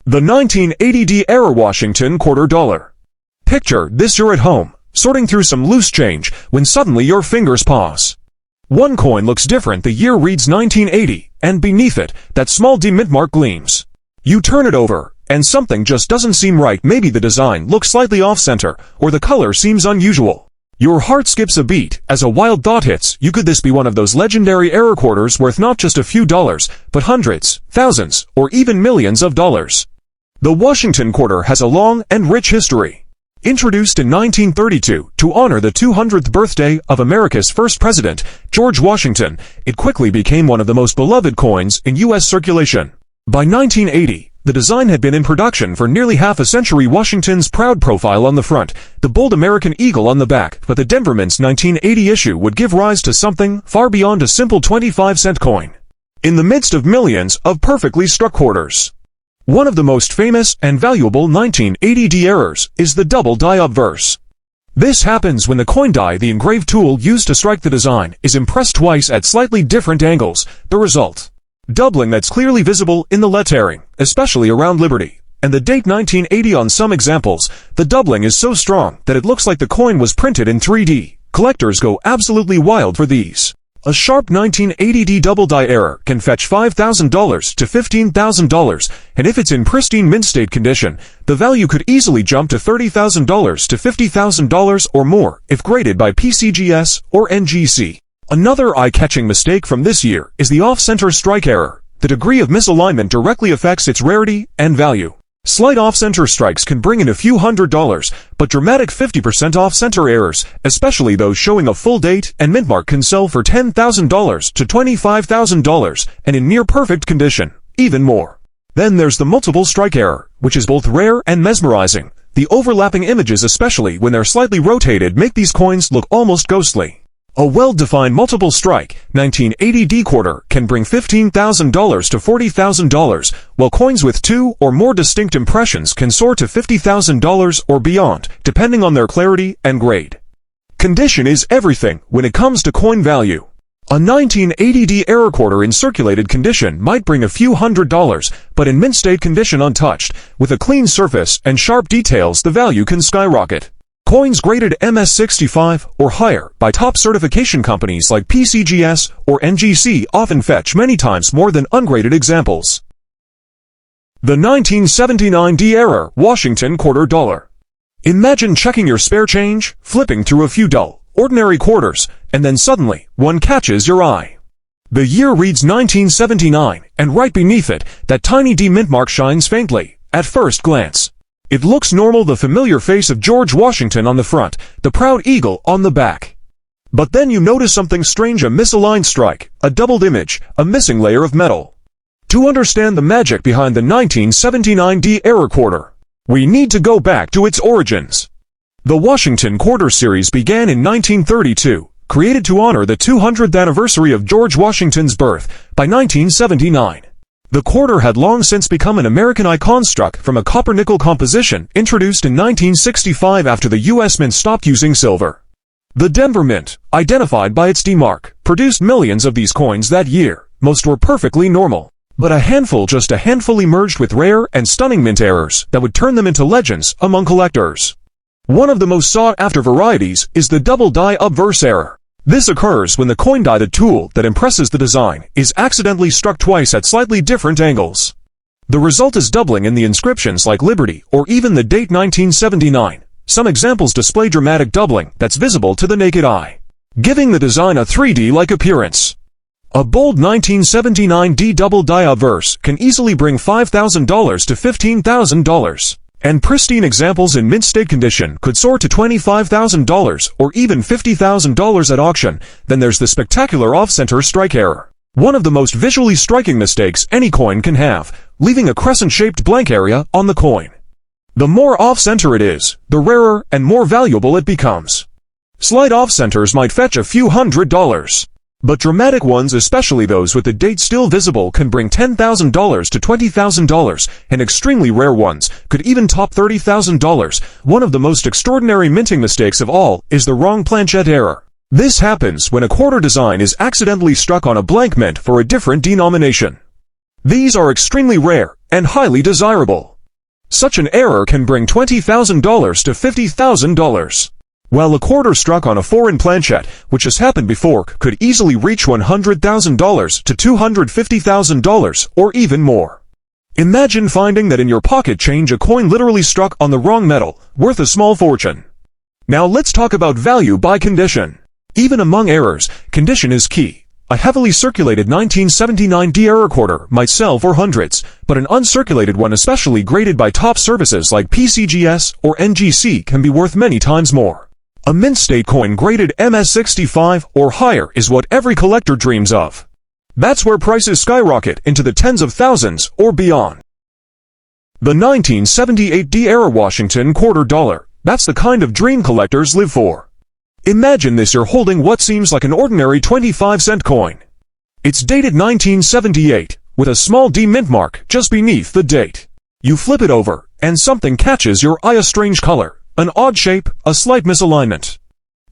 The 1980 era Washington quarter dollar. Picture this: you're at home, sorting through some loose change, when suddenly your fingers pause. One coin looks different. The year reads 1980, and beneath it, that small D mint mark gleams. You turn it over, and something just doesn't seem right. Maybe the design looks slightly off-center, or the color seems unusual. Your heart skips a beat as a wild thought hits you. Could this be one of those legendary era quarters worth not just a few dollars, but hundreds, thousands, or even millions of dollars? The Washington quarter has a long and rich history. Introduced in 1932 to honor the 200th birthday of America's first president, George Washington, it quickly became one of the most beloved coins in U.S. circulation. By 1980, the design had been in production for nearly half a century. Washington's proud profile on the front, the bold American eagle on the back, but the Denver Mint's 1980 issue would give rise to something far beyond a simple 25-cent coin. In the midst of millions of perfectly struck quarters, one of the most famous and valuable 1980 errors is the double die obverse. This happens when the coin die, the engraved tool used to strike the design, is impressed twice at slightly different angles. The result: doubling that's clearly visible in the lettering, especially around Liberty, and the date 1980. On some examples, the doubling is so strong that it looks like the coin was printed in 3D. Collectors go absolutely wild for these. A sharp 1980 double die error can fetch $5,000 to $15,000, and if it's in pristine mint state condition, the value could easily jump to $30,000 to $50,000 or more if graded by PCGS or NGC. Another eye-catching mistake from this year is the off-center strike error. The degree of misalignment directly affects its rarity and value. Slight off-center strikes can bring in a few $100s, but dramatic 50% off-center errors, especially those showing a full date and mint mark, can sell for $10,000 to $25,000, and in near-perfect condition, even more. Then there's the multiple strike error, which is both rare and mesmerizing. The overlapping images, especially when they're slightly rotated, make these coins look almost ghostly. A well-defined multiple strike 1980 quarter can bring $15,000 to $40,000, while coins with two or more distinct impressions can soar to $50,000 or beyond, depending on their clarity and grade. Condition is everything when it comes to coin value. A 1980 era quarter in circulated condition might bring a few $100s, but in mint state condition, untouched, with a clean surface and sharp details, the value can skyrocket. Coins graded MS65 or higher by top certification companies like PCGS or NGC often fetch many times more than ungraded examples. The 1979 era Washington quarter dollar. Imagine checking your spare change, flipping through a few dull, ordinary quarters, and then suddenly, one catches your eye. The year reads 1979, and right beneath it, that tiny D mint mark shines faintly, at first glance. It looks normal, the familiar face of George Washington on the front, the proud eagle on the back. But then you notice something strange: a misaligned strike, a doubled image, a missing layer of metal. To understand the magic behind the 1979 era quarter, we need to go back to its origins. The Washington quarter series began in 1932, created to honor the 200th anniversary of George Washington's birth. By 1979, the quarter had long since become an American icon, struck from a copper-nickel composition introduced in 1965 after the U.S. Mint stopped using silver. The Denver Mint, identified by its D mark, produced millions of these coins that year. Most were perfectly normal, but just a handful emerged with rare and stunning mint errors that would turn them into legends among collectors. One of the most sought-after varieties is the double die obverse error. This occurs when the coin die, the tool that impresses the design, is accidentally struck twice at slightly different angles. The result is doubling in the inscriptions like Liberty or even the date 1979. Some examples display dramatic doubling that's visible to the naked eye, giving the design a 3D-like appearance. A bold 1979 double die obverse can easily bring $5,000 to $15,000. And pristine examples in mint state condition could soar to $25,000 or even $50,000 at auction. Then there's the spectacular off-center strike error, one of the most visually striking mistakes any coin can have, leaving a crescent-shaped blank area on the coin. The more off-center it is, the rarer and more valuable it becomes. Slight off-centers might fetch a few $100s. But dramatic ones, especially those with the date still visible, can bring $10,000 to $20,000, and extremely rare ones could even top $30,000. One of the most extraordinary minting mistakes of all is the wrong planchet error. This happens when a quarter design is accidentally struck on a blank mint for a different denomination. These are extremely rare and highly desirable. Such an error can bring $20,000 to $50,000. While a quarter struck on a foreign planchet, which has happened before, could easily reach $100,000 to $250,000 or even more. Imagine finding that in your pocket change a coin literally struck on the wrong metal, worth a small fortune. Now let's talk about value by condition. Even among errors, condition is key. A heavily circulated 1979 D error quarter might sell for hundreds, but an uncirculated one, especially graded by top services like PCGS or NGC, can be worth many times more. A mint state coin graded MS65 or higher is what every collector dreams of. That's where prices skyrocket into the tens of thousands or beyond. The 1978 D era Washington quarter dollar. That's the kind of dream collectors live for. Imagine this: you're holding what seems like an ordinary 25-cent coin. It's dated 1978, with a small D mint mark just beneath the date. You flip it over, and something catches your eye: a strange color, an odd shape, a slight misalignment.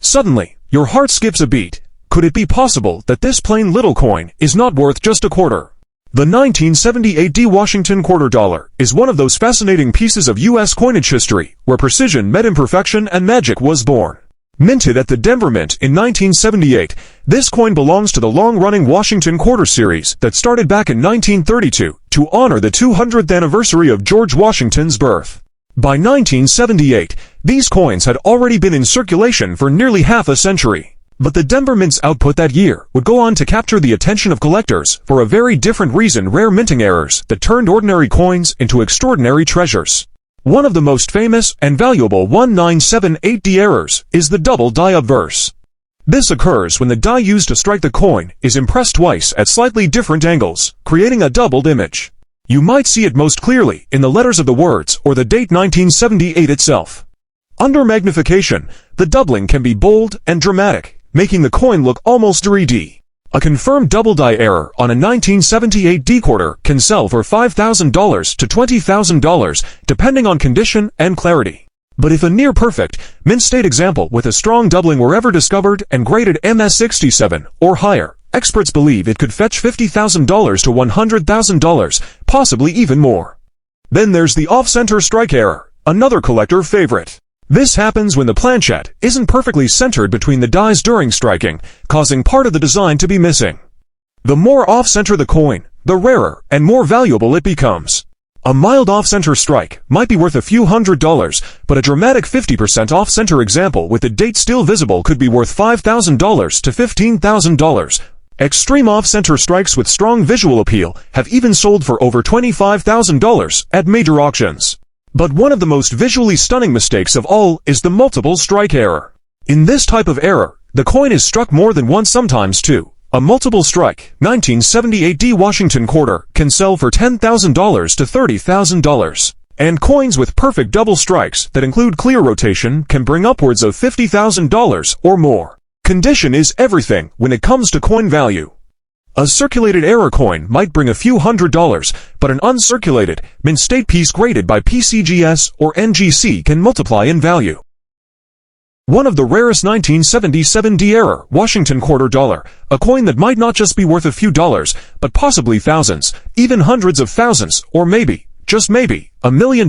Suddenly, your heart skips a beat. Could it be possible that this plain little coin is not worth just a quarter? The 1978 D Washington quarter dollar is one of those fascinating pieces of U.S. coinage history where precision met imperfection and magic was born. Minted at the Denver Mint in 1978, this coin belongs to the long-running Washington quarter series that started back in 1932 to honor the 200th anniversary of George Washington's birth. By 1978, these coins had already been in circulation for nearly half a century. But the Denver Mint's output that year would go on to capture the attention of collectors for a very different reason: rare minting errors that turned ordinary coins into extraordinary treasures. One of the most famous and valuable 1978 D errors is the double die obverse. This occurs when the die used to strike the coin is impressed twice at slightly different angles, creating a doubled image. You might see it most clearly in the letters of the words or the date 1978 itself. Under magnification, the doubling can be bold and dramatic, making the coin look almost 3D. A confirmed double die error on a 1978 D quarter can sell for $5,000 to $20,000, depending on condition and clarity. But if a near-perfect, mint-state example with a strong doubling were ever discovered and graded MS67 or higher, experts believe it could fetch $50,000 to $100,000, possibly even more. Then there's the off-center strike error, another collector favorite. This happens when the planchet isn't perfectly centered between the dies during striking, causing part of the design to be missing. The more off-center the coin, the rarer and more valuable it becomes. A mild off-center strike might be worth a few $100s, but a dramatic 50% off-center example with the date still visible could be worth $5,000 to $15,000. Extreme off-center strikes with strong visual appeal have even sold for over $25,000 at major auctions. But one of the most visually stunning mistakes of all is the multiple strike error. In this type of error, the coin is struck more than once, sometimes two. A multiple strike 1978 D Washington quarter can sell for $10,000 to $30,000. And coins with perfect double strikes that include clear rotation can bring upwards of $50,000 or more. Condition is everything when it comes to coin value. A circulated error coin might bring a few $100s, but an uncirculated, mint-state piece graded by PCGS or NGC can multiply in value. One of the rarest 1977 D error Washington quarter dollar, a coin that might not just be worth a few dollars, but possibly thousands, even hundreds of thousands, or maybe, just maybe, $1 million.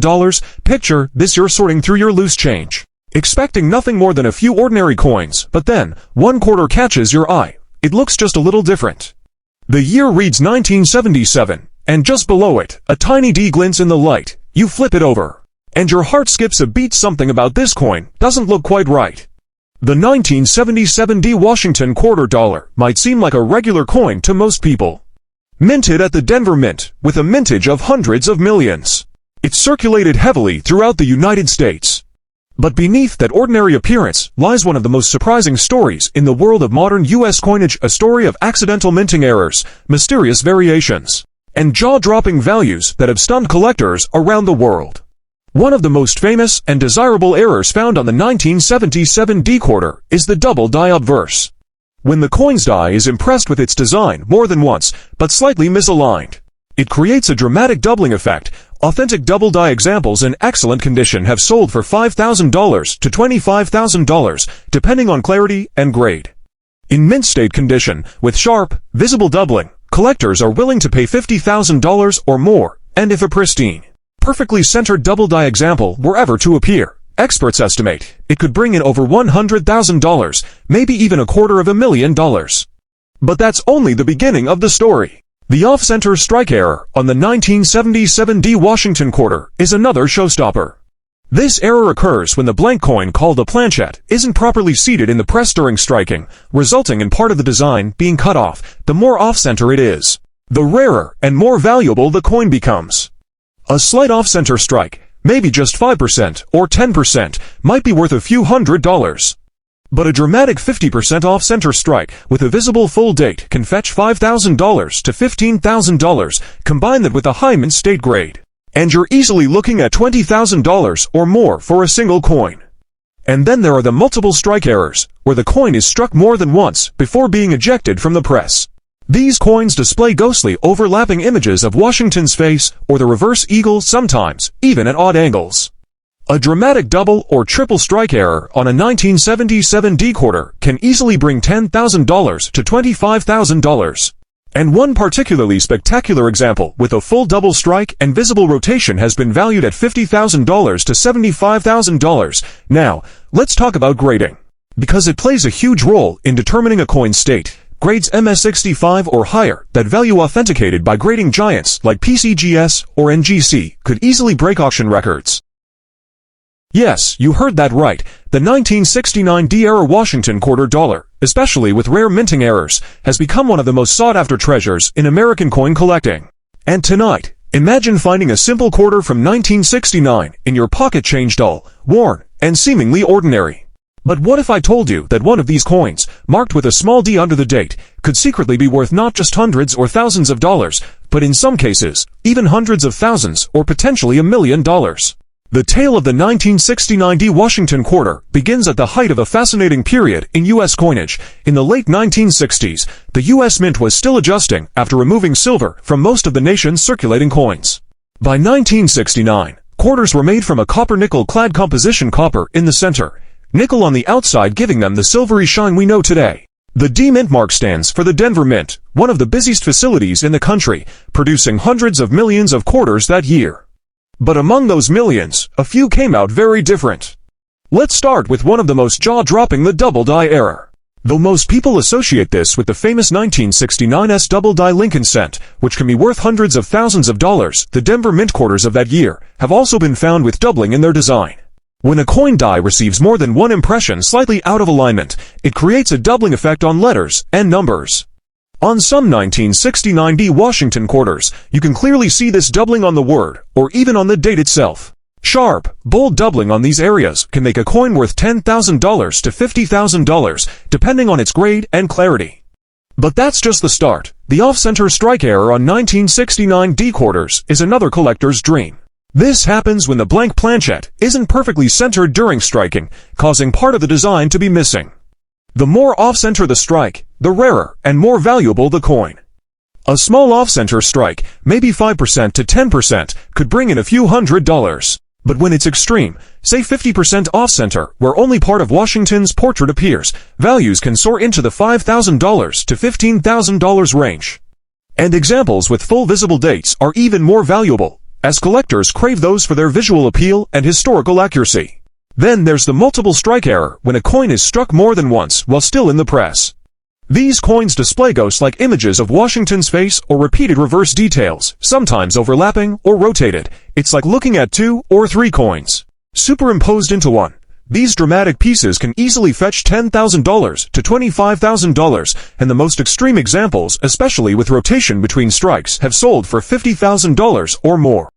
Picture this: you're sorting through your loose change, expecting nothing more than a few ordinary coins, but then, one quarter catches your eye. It looks just a little different. The year reads 1977, and just below it, a tiny D glints in the light. You flip it over, and your heart skips a beat. Something about this coin doesn't look quite right. The 1977 D Washington quarter dollar might seem like a regular coin to most people. Minted at the Denver Mint, with a mintage of hundreds of millions. It's circulated heavily throughout the United States. But beneath that ordinary appearance lies one of the most surprising stories in the world of modern U.S. coinage, a story of accidental minting errors, mysterious variations, and jaw-dropping values that have stunned collectors around the world. One of the most famous and desirable errors found on the 1977 D quarter is the double die obverse. When the coin's die is impressed with its design more than once, but slightly misaligned, it creates a dramatic doubling effect. Authentic double die examples in excellent condition have sold for $5,000 to $25,000, depending on clarity and grade. In mint state condition, with sharp, visible doubling, collectors are willing to pay $50,000 or more, and if a pristine, perfectly centered double die example were ever to appear, experts estimate it could bring in over $100,000, maybe even $250,000. But that's only the beginning of the story. The off-center strike error on the 1977 D Washington quarter is another showstopper. This error occurs when the blank coin called a planchet isn't properly seated in the press during striking, resulting in part of the design being cut off. The more off-center it is, the rarer and more valuable the coin becomes. A slight off-center strike, maybe just 5% or 10%, might be worth a few $100s. But a dramatic 50% off-center strike with a visible full date can fetch $5,000 to $15,000. Combine that with a high mint state grade, and you're easily looking at $20,000 or more for a single coin. And then there are the multiple strike errors, where the coin is struck more than once before being ejected from the press. These coins display ghostly overlapping images of Washington's face or the reverse eagle, sometimes even at odd angles. A dramatic double or triple strike error on a 1977 D quarter can easily bring $10,000 to $25,000. And one particularly spectacular example with a full double strike and visible rotation has been valued at $50,000 to $75,000. Now, let's talk about grading, because it plays a huge role in determining a coin's state. Grades MS65 or higher, that value authenticated by grading giants like PCGS or NGC, could easily break auction records. Yes, you heard that right. The 1969 D-era Washington quarter dollar, especially with rare minting errors, has become one of the most sought-after treasures in American coin collecting. And tonight, imagine finding a simple quarter from 1969 in your pocket, change dull, worn, and seemingly ordinary. But what if I told you that one of these coins, marked with a small d under the date, could secretly be worth not just hundreds or thousands of dollars, but in some cases, even hundreds of thousands or potentially $1 million? The tale of the 1969 D Washington quarter begins at the height of a fascinating period in U.S. coinage. In the late 1960s, the U.S. Mint was still adjusting after removing silver from most of the nation's circulating coins. By 1969, quarters were made from a copper-nickel clad composition, copper in the center, nickel on the outside, giving them the silvery shine we know today. The D Mint mark stands for the Denver Mint, one of the busiest facilities in the country, producing hundreds of millions of quarters that year. But among those millions, a few came out very different. Let's start with one of the most jaw-dropping, the double die error. Though most people associate this with the famous 1969's double die Lincoln cent, which can be worth hundreds of thousands of dollars, the Denver Mint quarters of that year have also been found with doubling in their design. When a coin die receives more than one impression slightly out of alignment, it creates a doubling effect on letters and numbers. On some 1969 D Washington quarters, you can clearly see this doubling on the word, or even on the date itself. Sharp, bold doubling on these areas can make a coin worth $10,000 to $50,000, depending on its grade and clarity. But that's just the start. The off-center strike error on 1969 D quarters is another collector's dream. This happens when the blank planchet isn't perfectly centered during striking, causing part of the design to be missing. The more off-center the strike, the rarer and more valuable the coin. A small off-center strike, maybe 5% to 10%, could bring in a few $100s. But when it's extreme, say 50% off-center, where only part of Washington's portrait appears, values can soar into the $5,000 to $15,000 range. And examples with full visible dates are even more valuable, as collectors crave those for their visual appeal and historical accuracy. Then there's the multiple strike error, when a coin is struck more than once while still in the press. These coins display ghost-like images of Washington's face or repeated reverse details, sometimes overlapping or rotated. It's like looking at 2 or 3 coins superimposed into one. These dramatic pieces can easily fetch $10,000 to $25,000, and the most extreme examples, especially with rotation between strikes, have sold for $50,000 or more.